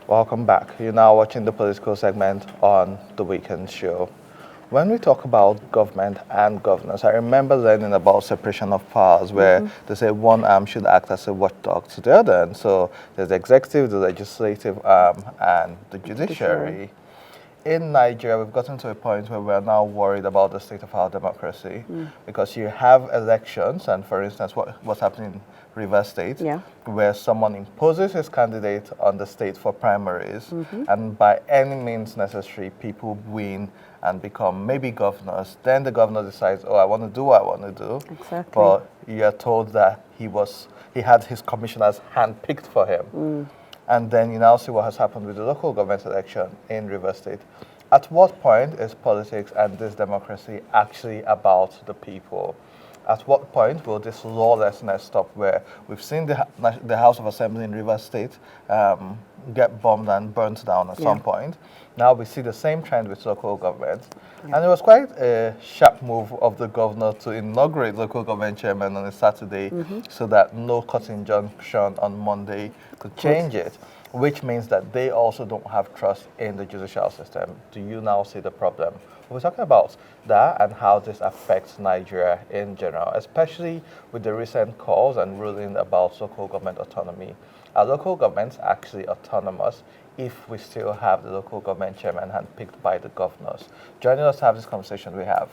Welcome back. You're now watching the political segment on the weekend show. When we talk about government and governance, I remember learning about separation of powers where they say one arm should act as a watchdog to the other. And so there's the executive, the legislative arm, and the Judiciary. judiciary. In Nigeria, we've gotten to a point where we're now worried about the state of our democracy because you have elections, and for instance, what's happening in Rivers State, Yeah. where someone imposes his candidate on the state for primaries, and by any means necessary, people win and become maybe governors. Then the governor decides, oh, I want to do what I want to do. Exactly. But you are told that he had his commissioners handpicked for him. And then you now see what has happened with the local government election in Rivers State. At what point is politics and this democracy actually about the people? At what point will this lawlessness stop where we've seen the House of Assembly in Rivers State get bombed and burnt down at some point? Now we see the same trend with local government. And it was quite a sharp move of the governor to inaugurate local government chairman on a Saturday so that no court injunction on Monday could change it, which means that they also don't have trust in the judicial system. Do you now see the problem? We're talking about that and how this affects Nigeria in general, especially with the recent calls and ruling about local government autonomy. Are local governments actually autonomous if we still have the local government chairman handpicked by the governors? Joining us to have this conversation, we have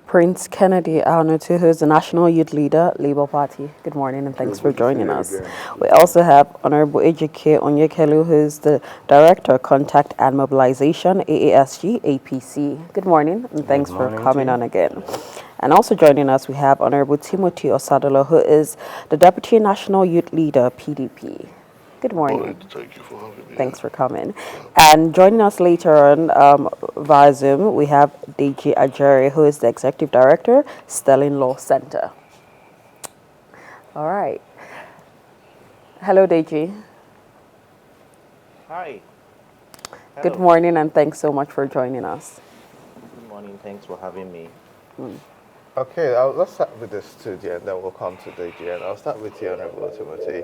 Prince Kennedy Aonutu, who is the National Youth Leader, Labour Party. Good morning and thanks for joining us. We also have Honorable Ejike Onyekelu, who is the Director of Contact and Mobilization, AASG, APC. Good morning and thanks for coming on again. And also joining us, we have Honorable Timothy Osadolo, who is the Deputy National Youth Leader, PDP. Good morning. Thank you for having me. Thanks for coming. And joining us later on via Zoom, we have Deji Ajeri, who is the Executive Director, Sterling Law Center. All right. Hello, Deji. Hi. Good morning, and thanks so much for joining us. Good morning. Thanks for having me. okay. Let's start with the studio, and then we'll come to the GN. I'll start with you, Honorable Timothy.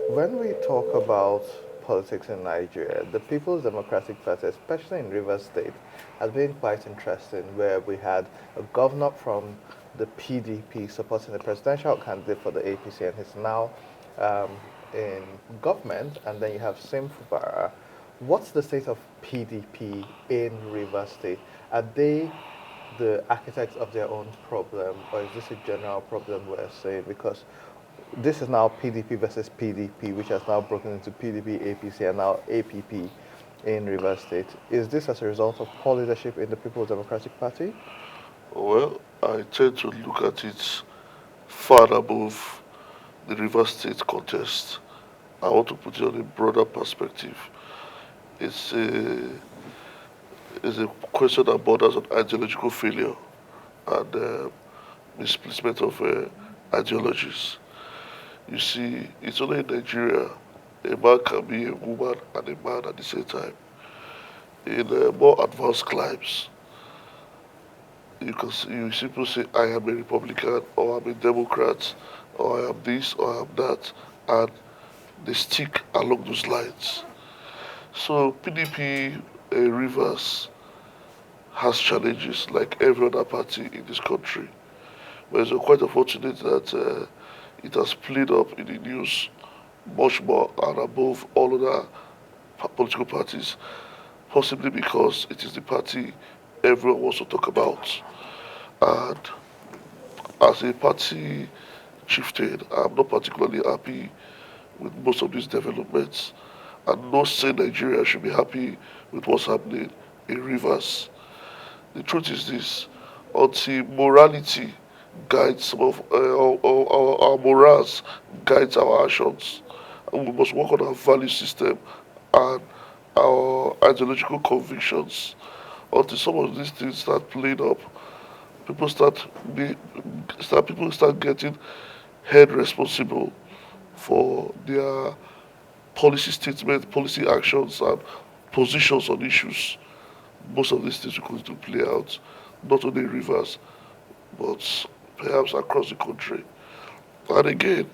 When we talk about politics in Nigeria, the People's Democratic Party, especially in Rivers State, has been quite interesting, where we had a governor from the PDP supporting the presidential candidate for the APC, and he's now in government, and then you have Sim Fubara. What's the state of PDP in Rivers State? Are they the architects of their own problem, or is this a general problem we're saying? Because this is now PDP versus PDP, which has now broken into PDP, APC, and now APP in Rivers State. Is this as a result of poor leadership in the People's Democratic Party? Well, I tend to look at it far above the River State contest. I want to put it on a broader perspective. It's a question that borders on ideological failure and misplacement of ideologies. You see, it's only in Nigeria a man can be a woman and a man at the same time. In more advanced climes, you simply say, I am a Republican, or I'm a Democrat, or I am this, or I am that, and they stick along those lines. So PDP Rivers has challenges like every other party in this country. But it's quite unfortunate that it has played up in the news much more and above all other political parties, possibly because it is the party everyone wants to talk about. And as a party chieftain, I'm not particularly happy with most of these developments. And no sane Nigeria should be happy with what's happening in Rivers. The truth is this, until morality guides some of our morals, guides our actions, and we must work on our value system and our ideological convictions. Until some of these things start playing up, people start getting held responsible for their policy statements, policy actions, and positions on issues. Most of these things will continue to play out, not only in Rivers, but perhaps across the country. And again,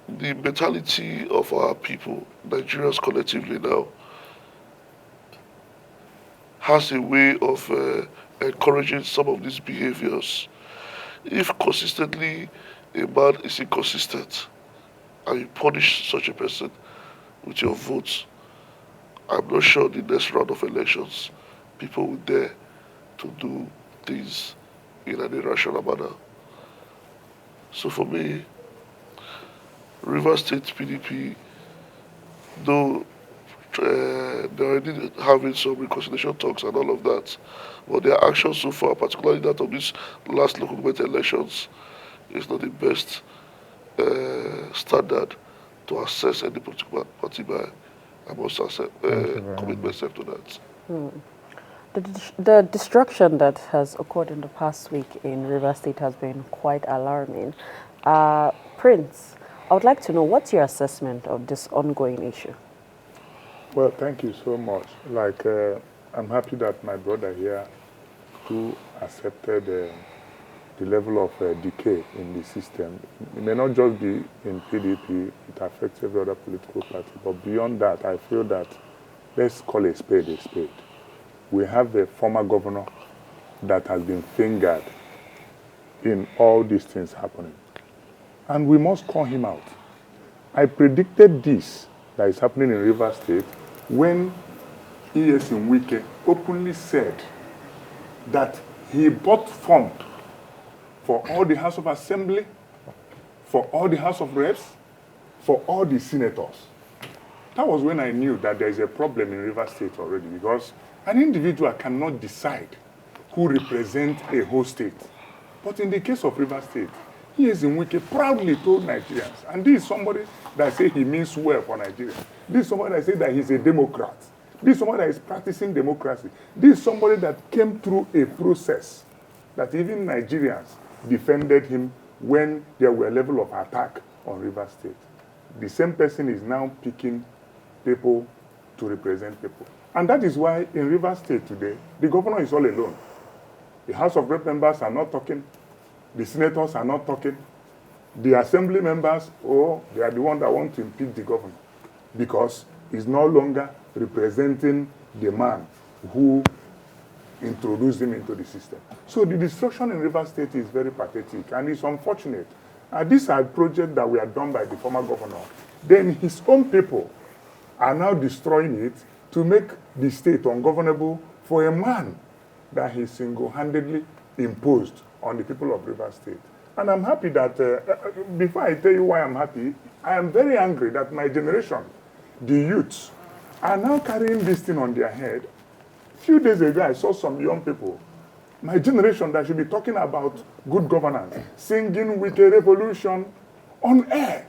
the mentality of our people, Nigerians collectively now, has a way of encouraging some of these behaviors. If consistently a man is inconsistent and you punish such a person with your votes, I'm not sure the next round of elections people will dare to do things in an irrational manner. So for me, Rivers State PDP, though they're already having some reconciliation talks and all of that, but their actions so far, particularly that of these last local government elections, is not the best standard to assess any political party by. I must commit myself to that. The destruction that has occurred in the past week in Rivers State has been quite alarming. Prince, I would like to know, what's your assessment of this ongoing issue? Well, thank you so much. I'm happy that my brother here, who accepted the level of decay in the system, it may not just be in PDP, it affects every other political party. But beyond that, I feel that let's call a spade a spade. We have a former governor that has been fingered in all these things happening. And we must call him out. I predicted this that is happening in Rivers State when E.S. Nwike openly said that he bought fund for all the House of Assembly, for all the House of Reps, for all the senators. That was when I knew that there is a problem in Rivers State already, because an individual cannot decide who represents a whole state. But in the case of Rivers State, E.S. Nwike proudly told Nigerians, and this is somebody that says he means well for Nigeria. This is somebody that says that he's a Democrat. This is somebody that is practicing democracy. This is somebody that came through a process that even Nigerians defended him when there were a level of attack on Rivers State. The same person is now picking people to represent people. And that is why in Rivers State today, the governor is all alone. The House of Rep members are not talking. The senators are not talking. The assembly members, they are the ones that want to impeach the governor because he's no longer representing the man who introduced him into the system. So the destruction in Rivers State is very pathetic and it's unfortunate. These are projects that were done by the former governor. Then his own people are now destroying it to make the state ungovernable for a man that he single-handedly imposed on the people of Rivers State. And I'm happy that, before I tell you why I'm happy, I am very angry that my generation, the youths, are now carrying this thing on their head. A few days ago, I saw some young people, my generation that should be talking about good governance, singing with a revolution on air.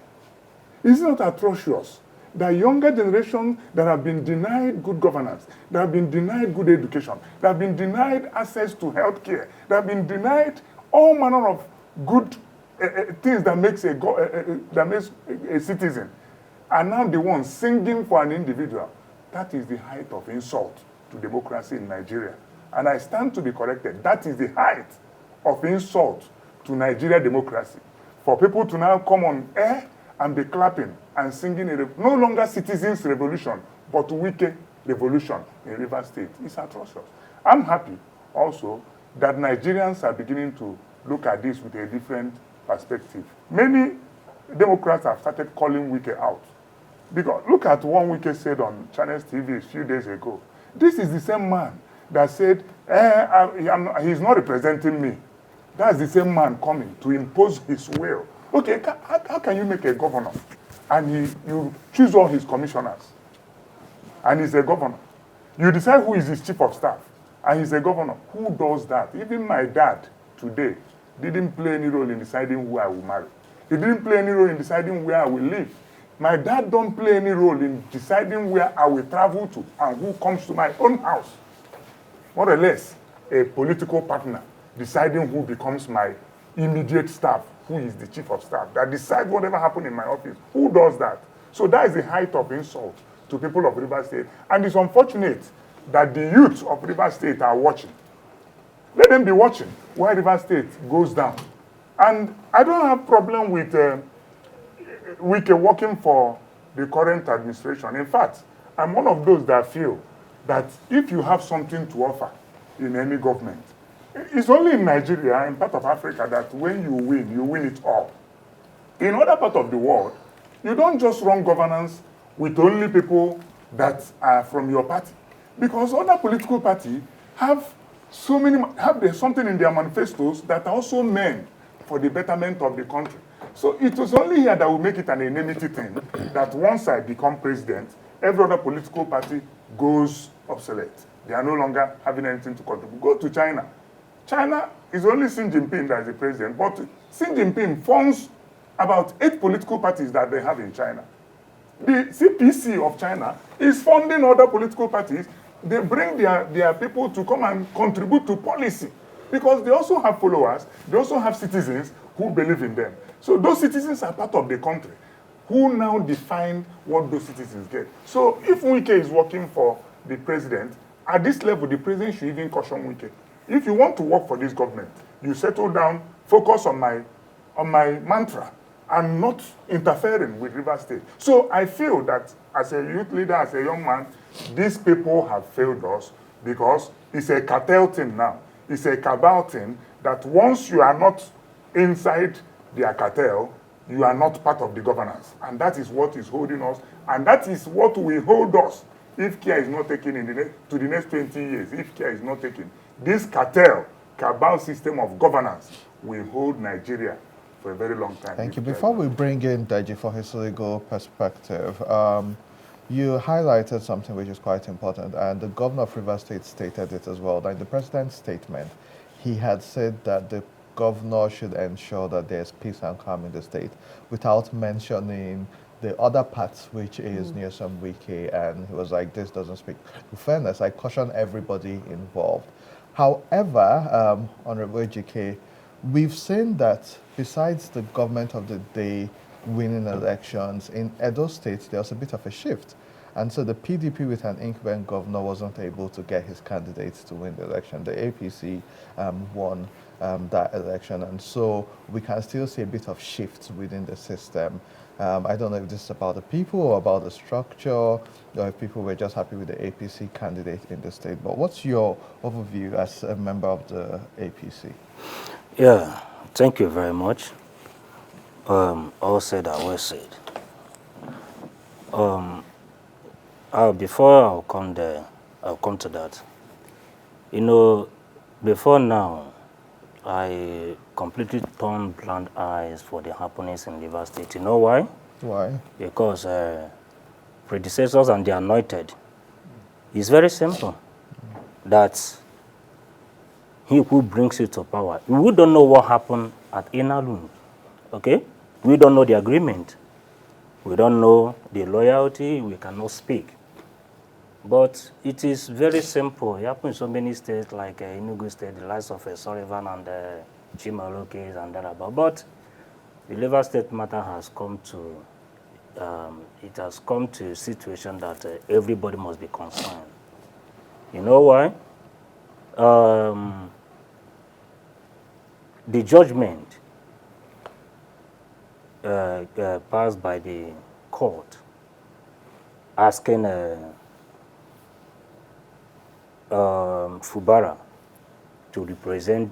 Is it not atrocious? The younger generation that have been denied good governance, that have been denied good education, that have been denied access to health care, that have been denied all manner of good things that makes a citizen, are now the ones singing for an individual. That is the height of insult to democracy in Nigeria. And I stand to be corrected. That is the height of insult to Nigeria democracy. For people to now come on air and be clapping and singing no longer citizens' revolution, but Wike revolution in Rivers State. It's atrocious. I'm happy also that Nigerians are beginning to look at this with a different perspective. Many Democrats have started calling Wike out. Because look at what Wike said on Channels TV a few days ago. This is the same man that said, he's not representing me. That's the same man coming to impose his will. Okay, how can you make a governor and you choose all his commissioners and he's a governor? You decide who is his chief of staff and he's a governor. Who does that? Even my dad today didn't play any role in deciding who I will marry. He didn't play any role in deciding where I will live. My dad don't play any role in deciding where I will travel to and who comes to my own house. More or less, a political partner deciding who becomes my immediate staff, who is the chief of staff, that decides whatever happens in my office. Who does that? So that is the height of insult to people of Rivers State. And it's unfortunate that the youth of Rivers State are watching. Let them be watching while Rivers State goes down. And I don't have problem with Wike working for the current administration. In fact, I'm one of those that feel that if you have something to offer in any government, it's only in Nigeria and part of Africa that when you win it all. In other parts of the world, you don't just run governance with only people that are from your party. Because other political parties have something in their manifestos that are also meant for the betterment of the country. So it was only here that will make it an enmity thing that once I become president, every other political party goes obsolete. They are no longer having anything to contribute. Go to China. China is only Xi Jinping that is the president, but Xi Jinping funds about 8 political parties that they have in China. The CPC of China is funding other political parties. They bring their people to come and contribute to policy because they also have followers. They also have citizens who believe in them. So those citizens are part of the country who now define what those citizens get. So if Wike is working for the president, at this level, the president should even caution Wike. If you want to work for this government, you settle down, focus on my mantra, and not interfering with Rivers State. So I feel that as a youth leader, as a young man, these people have failed us because it's a cartel thing now. It's a cabal thing that once you are not inside their cartel, you are not part of the governance. And that is what is holding us. And that is what will hold us if care is not taken to the next 20 years. If care is not taken, this cabal system of governance will hold Nigeria for a very long time. Thank you. Before we bring in Deji for his legal perspective, you highlighted something which is quite important, and the governor of Rivers State stated it as well. That in the president's statement, he had said that the governor should ensure that there's peace and calm in the state without mentioning the other parts, which is Nyesom Wike, and he was like, this doesn't speak to fairness. I caution everybody involved. However, Honorable GK, we've seen that besides the government of the day winning elections, in Edo State, there was a bit of a shift. And so the PDP with an incumbent governor wasn't able to get his candidates to win the election. The APC won that election. And so we can still see a bit of shifts within the system. I don't know if this is about the people or about the structure, or if people were just happy with the APC candidate in the state. But what's your overview as a member of the APC? Yeah, thank you very much. All said and well said. Before I'll come to that. You know, before now, I completely turned blind eyes for the happenings in Rivers State. You know why? Why? Because predecessors and the anointed. It's very simple. That he who brings you to power. We don't know what happened at Inalun. Okay? We don't know the agreement. We don't know the loyalty. We cannot speak. But it is very simple. It happens in so many states like Enugu State, the likes of Sullivan and Chimalo case and that about. But the Rivers State matter has come to, it has come to a situation that everybody must be concerned. You know why? The judgment passed by the court asking Fubara to represent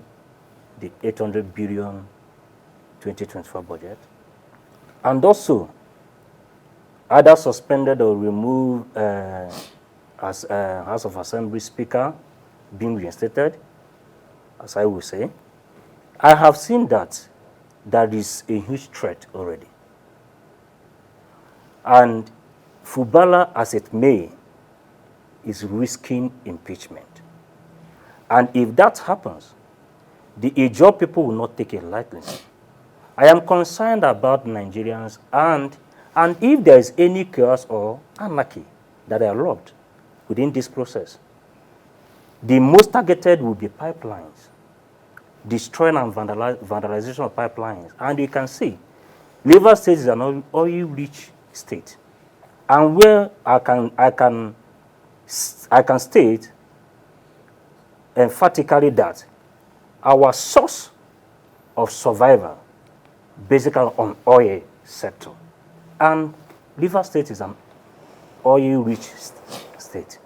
the 800 billion 2024 budget, and also either suspended or removed as House of Assembly Speaker being reinstated, as I will say. I have seen that there is a huge threat already. And Fubara, as it may, is risking impeachment. And if that happens, the Ijaw people will not take it lightly. I am concerned about Nigerians and if there is any chaos or anarchy that are logged within this process, the most targeted will be pipelines, destroying and vandalization of pipelines. And you can see, Rivers State is an oil-rich state. And where I can state emphatically that our source of survival basically on oil sector. And River State is an oil-rich state.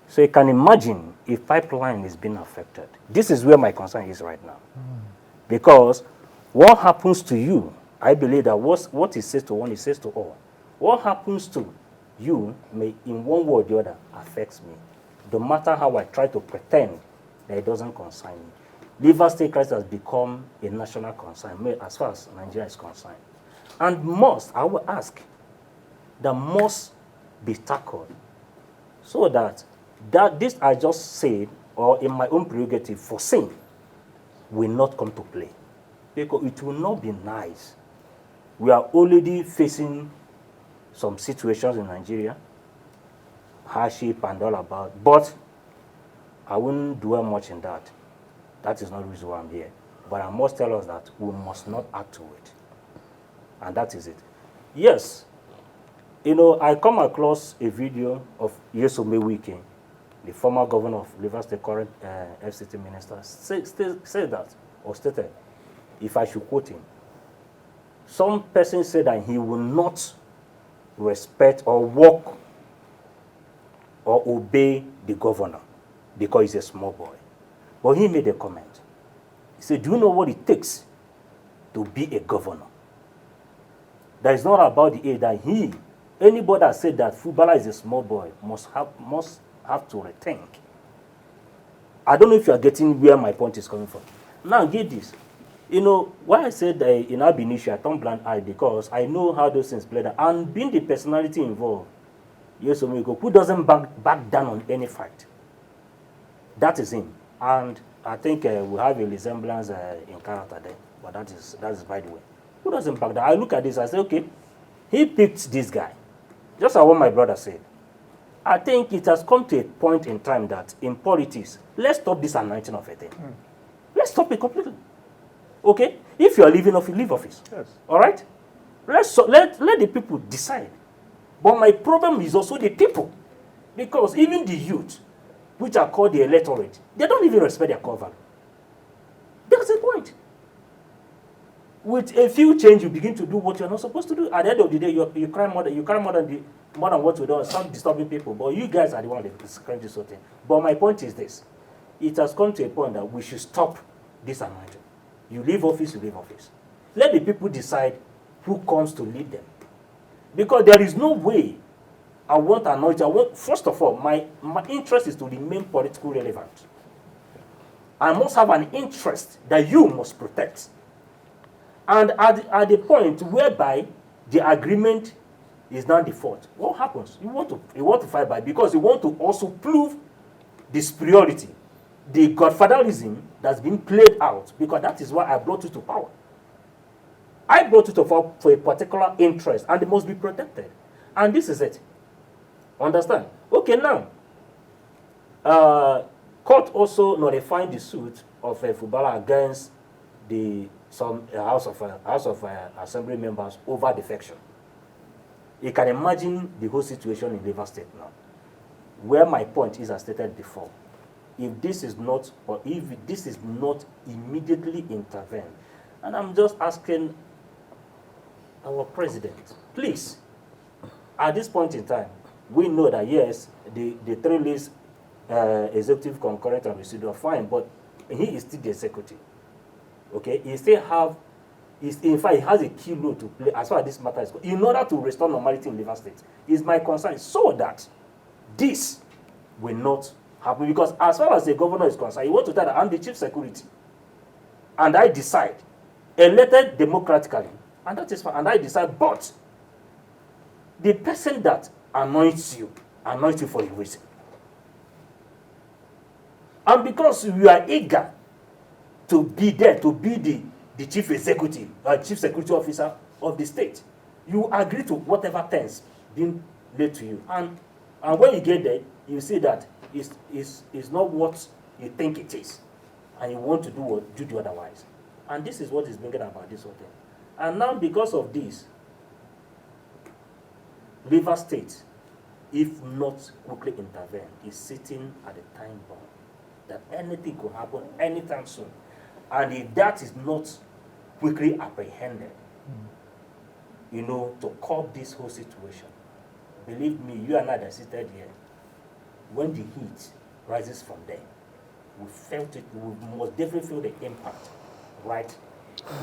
So you can imagine if pipeline is being affected. This is where my concern is right now. Because what happens to you, I believe that what it says to one, it says to all. What happens to you may, in one way or the other, affects me. No matter how I try to pretend that it doesn't concern me. River State crisis has become a national concern as far as Nigeria is concerned. And I will ask, that must be tackled so that this I just said, or in my own prerogative, foreseen, will not come to play. Because it will not be nice. We are already facing some situations in Nigeria, hardship and all about, but I wouldn't dwell much in that. That is not the reason why I'm here. But I must tell us that we must not add to it. And that is it. Yes, you know, I come across a video of Nyesom Wike, the former governor of Rivers State, current FCT minister, said that, or stated, if I should quote him, some person said that he will not respect or work or obey the governor because he's a small boy. But he made a comment. He said, do you know what it takes to be a governor? That is not about the age that anybody that said that footballer is a small boy must have to rethink. I don't know if you are getting where my point is coming from. Now get this. You know, why I said in Ab Initio, I turned blind eye because I know how those things play out. And being the personality involved, Nyesom Wike, who doesn't back down on any fight. That is him. And I think we have a resemblance in character there. But that is by the way. Who doesn't back down? I look at this, I say, okay, he picked this guy. Just like what my brother said. I think it has come to a point in time that in politics, let's stop this anointing of a thing. Let's stop it completely. Okay? If you are leaving office, leave office. Yes. All right? Let the people decide. But my problem is also the people. Because even the youth, which are called the electorate, they don't even respect their core value. That's the point. With a few change, you begin to do what you're not supposed to do. At the end of the day, you cry more than what you do. Stop disturbing people. But you guys are the one that is crying this sort of thing. But my point is this. It has come to a point that we should stop this anointing. You leave office, you leave office. Let the people decide who comes to lead them. Because there is no way I want anointing. First of all, my interest is to remain politically relevant. I must have an interest that you must protect. And at the point whereby the agreement is now default, what happens? You want to fight back because you want to also prove the superiority, the godfatherism that's been played out, because that is why I brought you to power. I brought you to power for a particular interest, and it must be protected. And this is it. Understand? Okay, now, court also notified the suit of a footballer against some House of Assembly members over defection. You can imagine the whole situation in Rivers State now. Where my point is, as stated before, if this is not immediately intervened, and I'm just asking our president, please, at this point in time, we know that yes, the three lists, executive, concurrent, and residual, fine, but he is still the executive. Okay, he still in fact, he has a key role to play as far as this matter is concerned, in order to restore normality in Rivers State. Is my concern so that this will not happen, because as far as the governor is concerned, you want to tell that I'm the chief security, and I decide, elected democratically, and that is fine, and I decide, but the person that anoints you for a reason. And because you are eager to be there, to be the chief executive, chief security officer of the state, you agree to whatever terms being laid to you. And when you get there, you see that it's not what you think it is. And you want to do the otherwise. And this is what is bringing about this whole thing. And now because of this, Rivers State, if not quickly intervene, is sitting at a time bomb that anything could happen anytime soon. And if that is not quickly apprehended, to curb this whole situation. Believe me, you and I that seated here, when the heat rises from there, we felt it, we must definitely feel the impact right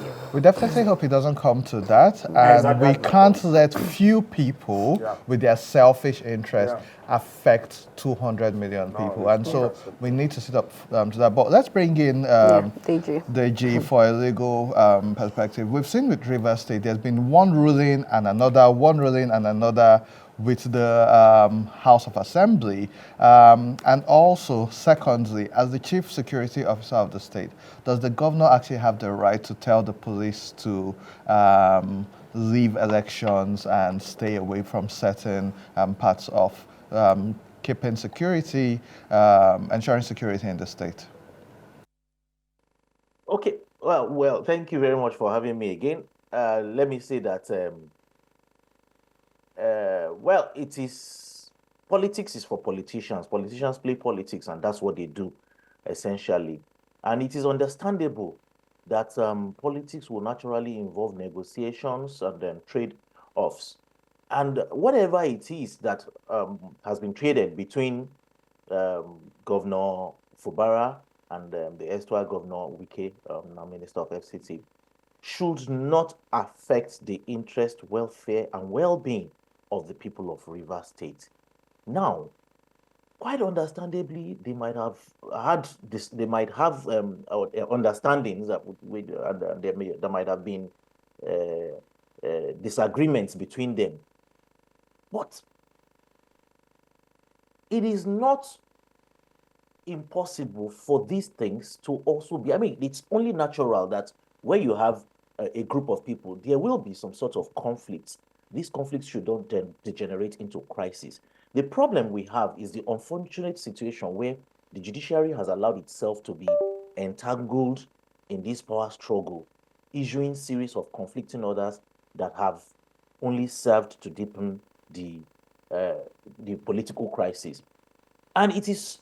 here. We definitely hope it doesn't come to that, and Exactly, we that's my can't point. let few people Yeah. with their selfish interest Yeah. affect 200 million people, it's and not so acceptable. we need to sit up to that. But let's bring in DG. DG for a legal perspective. We've seen with Rivers State, there's been one ruling and another, one ruling and another with the House of Assembly. And also, secondly, as the chief security officer of the state, does the governor actually have the right to tell the police to leave elections and stay away from certain parts of keeping security, ensuring security in the state? Okay, well, thank you very much for having me again. Let me say that, well, it is politics is for politicians. Politicians play politics, and that's what they do, essentially. And it is understandable that politics will naturally involve negotiations and then trade-offs. And whatever it is that has been traded between Governor Fubara and the erstwhile Governor Wike, now Minister of FCT, should not affect the interest, welfare, and well-being of the people of Rivers State. Now, quite understandably, they might have had this. They might have understandings that there might have been disagreements between them, but it is not impossible for these things to also be. I mean, it's only natural that where you have a group of people, there will be some sort of conflicts. These conflicts should not then degenerate into crisis. The problem we have is the unfortunate situation where the judiciary has allowed itself to be entangled in this power struggle, issuing series of conflicting orders that have only served to deepen the political crisis. And it is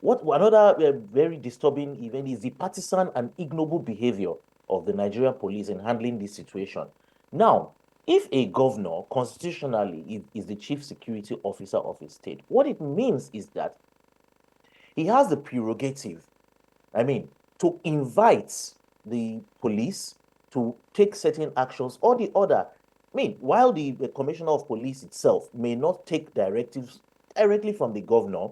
what another very disturbing event is the partisan and ignoble behavior of the Nigerian police in handling this situation. Now, if a governor constitutionally is the chief security officer of a state, what it means is that he has the prerogative, I mean, to invite the police to take certain actions or the other. I mean, while the commissioner of police itself may not take directives directly from the governor,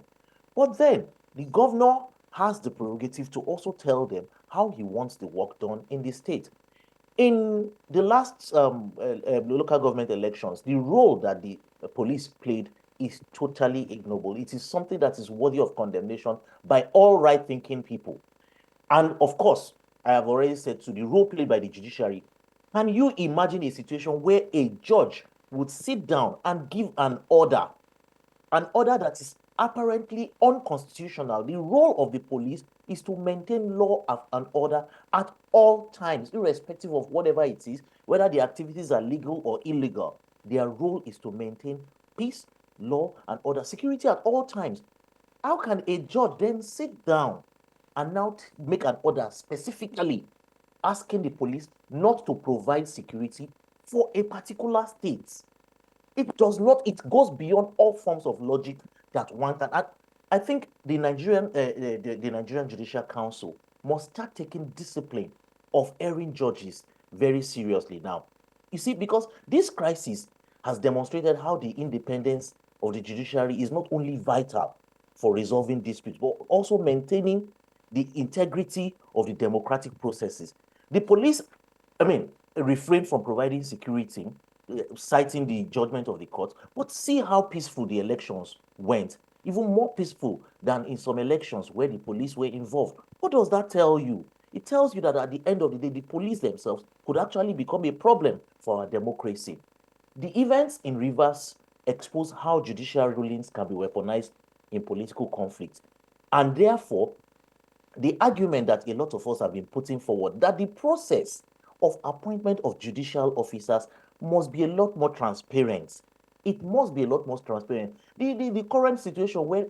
but then the governor has the prerogative to also tell them how he wants the work done in the state. In the last local government elections, the role that the police played is totally ignoble. It is something that is worthy of condemnation by all right-thinking people. And of course, I have already said to the role played by the judiciary. Can you imagine a situation where a judge would sit down and give an order that is apparently unconstitutional? The role of the police is to maintain law and order at all times, irrespective of whatever it is, whether the activities are legal or illegal. Their role is to maintain peace, law, and order, security at all times. How can a judge then sit down and now make an order specifically asking the police not to provide security for a particular state? It does not, it goes beyond all forms of logic that one can. I think the Nigerian Judicial Council must start taking discipline of erring judges very seriously now. You see, because this crisis has demonstrated how the independence of the judiciary is not only vital for resolving disputes, but also maintaining the integrity of the democratic processes. The police, I mean, refrain from providing security, citing the judgment of the court, but see how peaceful the elections went, even more peaceful than in some elections where the police were involved. What does that tell you? It tells you that at the end of the day, the police themselves could actually become a problem for our democracy. The events in Rivers expose how judicial rulings can be weaponized in political conflict. And therefore, the argument that a lot of us have been putting forward that the process of appointment of judicial officers must be a lot more transparent. It must be a lot more transparent. The current situation where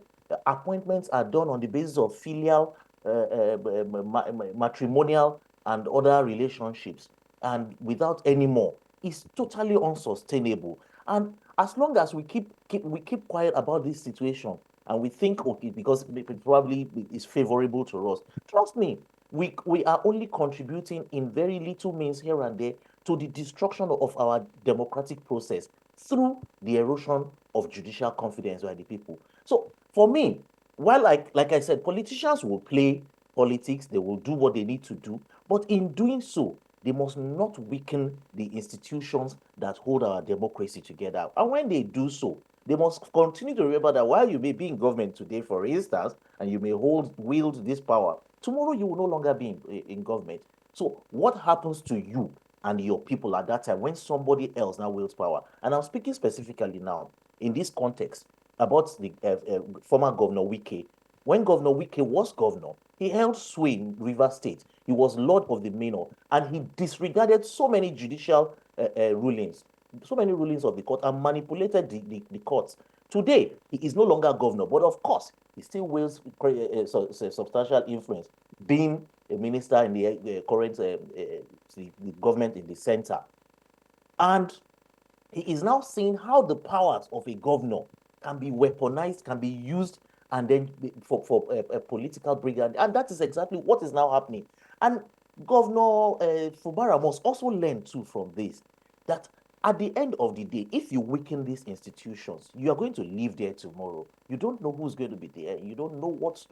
appointments are done on the basis of filial, matrimonial, and other relationships, and without any more, is totally unsustainable. And as long as we keep quiet about this situation and we think, okay, because it probably is favorable to us, trust me, we are only contributing in very little means here and there to the destruction of our democratic process through the erosion of judicial confidence by the people. So for me, while like I said, politicians will play politics, they will do what they need to do, but in doing so, they must not weaken the institutions that hold our democracy together. And when they do so, they must continue to remember that while you may be in government today, for instance, and you may wield this power, tomorrow you will no longer be in government. So what happens to you and your people at that time when somebody else now wields power? And I'm speaking specifically now in this context about the former Governor Wike. When Governor Wike was governor, he held sway in Rivers State. He was Lord of the Manor, and he disregarded so many judicial rulings, so many rulings of the court, and manipulated the courts. Today, he is no longer governor, but of course, he still wields substantial influence, being a minister in the current the government in the center. And he is now seeing how the powers of a governor can be weaponized, can be used, and then for a political brigade. And that is exactly what is now happening. And Governor Fubara must also learn too from this, that at the end of the day, if you weaken these institutions, you are going to live there tomorrow. You don't know who's going to be there. You don't know what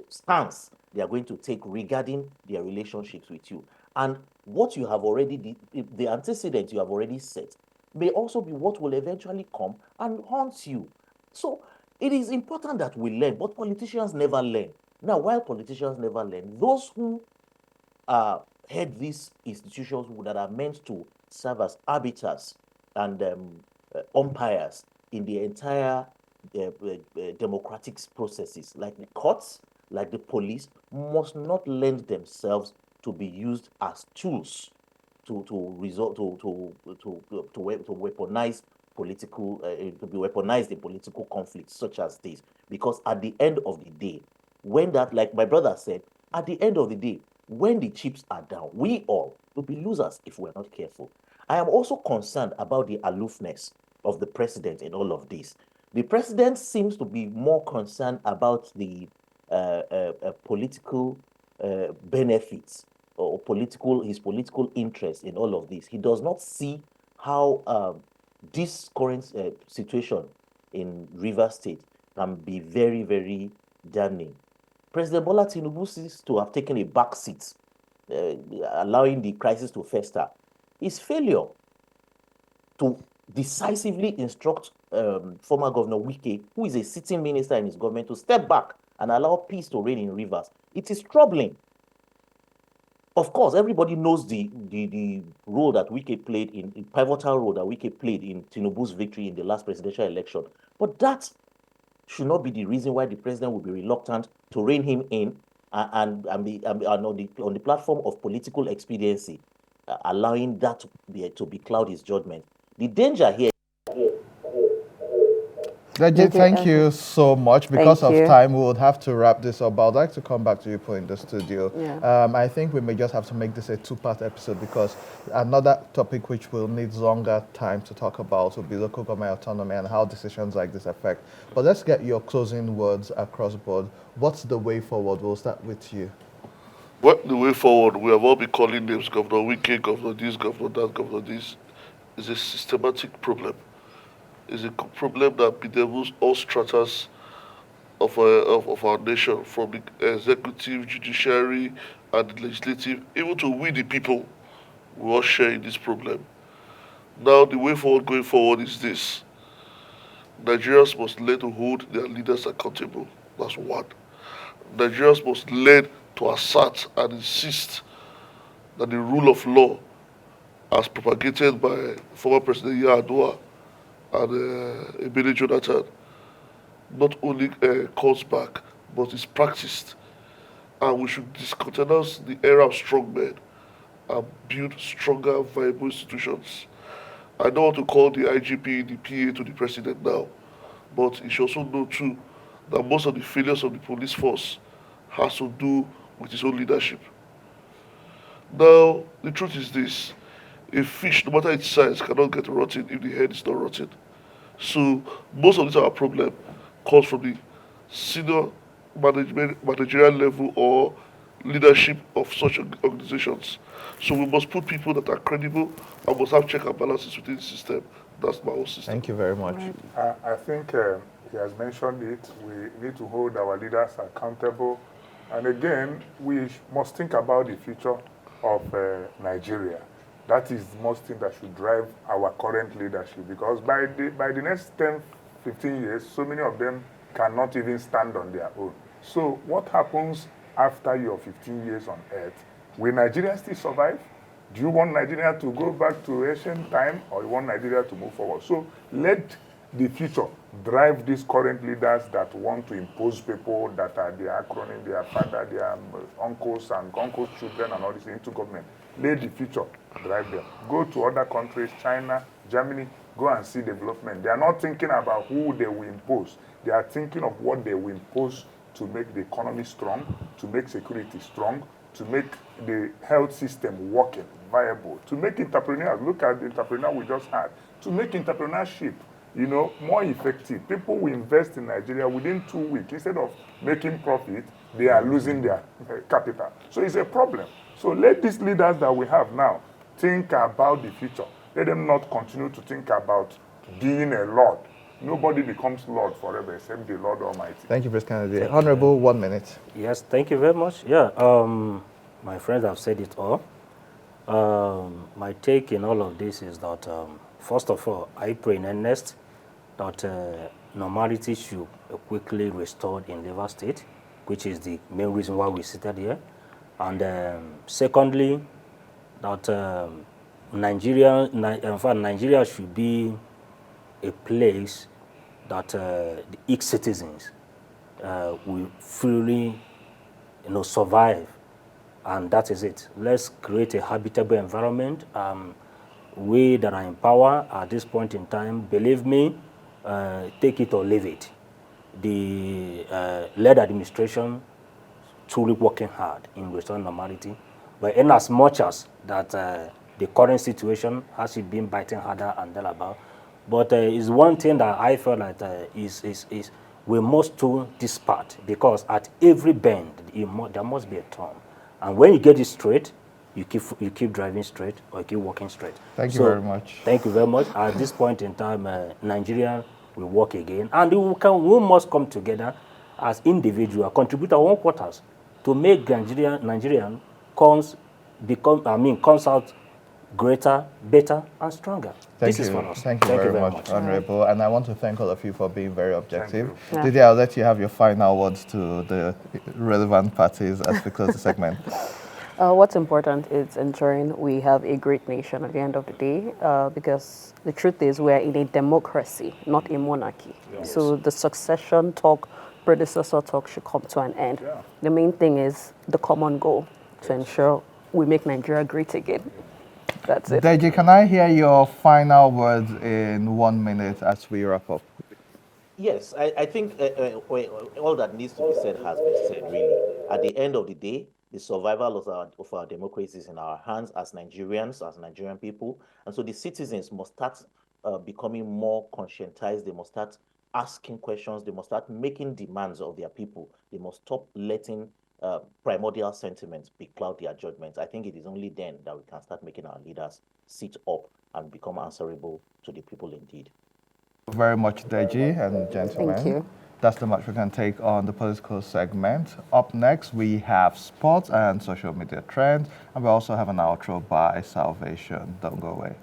stance they are going to take regarding their relationships with you. And what you have already, the antecedent you have already set, may also be what will eventually come and haunt you. So it is important that we learn, but politicians never learn. Now, while politicians never learn, those who head these institutions that are meant to serve as arbiters and umpires in the entire democratic processes, like the courts, like the police, must not lend themselves to be used as tools to weaponize political to be weaponized in political conflicts such as this. Because at the end of the day, when that, like my brother said, at the end of the day, when the chips are down, we all will be losers if we're not careful. I am also concerned about the aloofness of the president in all of this. The president seems to be more concerned about the political benefits or his political interest in all of this. He does not see how this current situation in Rivers State can be very, very damning. President Bola Tinubu seems to have taken a back seat, allowing the crisis to fester. His failure to decisively instruct former Governor Wike, who is a sitting minister in his government, to step back and allow peace to reign in Rivers, it is troubling. Of course, everybody knows the role that Wike played the pivotal role that Wike played in Tinubu's victory in the last presidential election. But that should not be the reason why the president will be reluctant to rein him in and on the platform of political expediency, allowing that to becloud his judgment. The danger here. Rajit, thank you so much. Because Thank of you. time, we would have to wrap this up. But I'd like to come back to you in the studio. Yeah. I think we may just have to make this a two-part episode because another topic which will need longer time to talk about will be local government autonomy and how decisions like this affect. But let's get your closing words across board. What's the way forward? We'll start with you. Well, the way forward, we have all been calling names, Governor Wike, Governor this, Governor that, Governor this. It's a systematic problem. It's a problem that bedevils all stratas of our nation, from the executive, judiciary, and the legislative, even to we the people. We all share in this problem. Now, the way forward, going forward, is this. Nigerians must learn to hold their leaders accountable. That's one. Nigerians must learn to assert and insist that the rule of law, as propagated by former President Yar'Adua and Ebele Jonathan, not only comes back, but is practiced. And we should discontinue the era of strong men and build stronger, viable institutions. I don't want to call the IGP, the PA to the president now, but he should also know too that most of the failures of the police force has to do with his own leadership. Now, the truth is this. A fish, no matter its size, cannot get rotten if the head is not rotten. So most of this our problem comes from the senior managerial level or leadership of such organizations. So we must put people that are credible and must have check and balances within the system. That's my own system. Thank you very much. I think he has mentioned it. We need to hold our leaders accountable. And again, we must think about the future of Nigeria. That is the most thing that should drive our current leadership, because by the next 10, 15 years, so many of them cannot even stand on their own. So what happens after your 15 years on earth? Will Nigeria still survive? Do you want Nigeria to go back to ancient time, or you want Nigeria to move forward? So let the future drive these current leaders that want to impose people that are their acronym, their father, their uncles and uncles' children and all this into government. Let the future drive them. Go to other countries, China, Germany, go and see development. They are not thinking about who they will impose. They are thinking of what they will impose to make the economy strong, to make security strong, to make the health system working, viable, to make entrepreneurs, look at the entrepreneur we just had, to make entrepreneurship, more effective. People will invest in Nigeria within 2 weeks. Instead of making profit, they are losing their capital. So it's a problem. So let these leaders that we have now think about the future. Let them not continue to think about being a lord. Nobody becomes Lord forever except the Lord Almighty. Thank you, President Kennedy. Honorable, 1 minute. Yes, thank you very much. Yeah, my friends have said it all. My take in all of this is that, first of all, I pray in earnest that normality should quickly restored in Rivers State, which is the main reason why we seated here. And secondly, that Nigeria should be a place that each citizens will freely, survive, and that is it. Let's create a habitable environment. We that are in power at this point in time, believe me, take it or leave it. The led administration truly working hard in restoring normality, but in as much as that the current situation has been biting harder and thereabout. But is one thing that I feel like is we must do this part, because at every bend there must be a turn, and when you get it straight, you keep driving straight or you keep walking straight. Thank you very much. Thank you very much. At this point in time, Nigeria will work again, and we must come together as individuals, contribute our own quarters to make Nigerian comes out greater, better, and stronger. Thank This you. is for us. Thank you very much, Honorable. And I want to thank all of you for being very objective. Yeah. Didier, I'll let you have your final words to the relevant parties as we close the segment. What's important is ensuring we have a great nation at the end of the day, because the truth is we're in a democracy, not a monarchy. Yes. So the succession talk, predecessor talk should come to an end. Yeah. The main thing is the common goal to ensure we make Nigeria great again. That's it. Deji, can I hear your final words in 1 minute as we wrap up? Yes, I think all that needs to be said has been said, really. At the end of the day, the survival of our democracy is in our hands as Nigerians, as Nigerian people. And so the citizens must start becoming more conscientized. They must start asking questions. They must start making demands of their people. They must stop letting primordial sentiments becloud their judgments. I think it is only then that we can start making our leaders sit up and become answerable to the people indeed. Very much, Deji and gentlemen. Thank you. That's the much we can take on the political segment. Up next, we have sports and social media trends, and we also have an outro by Salvation. Don't go away.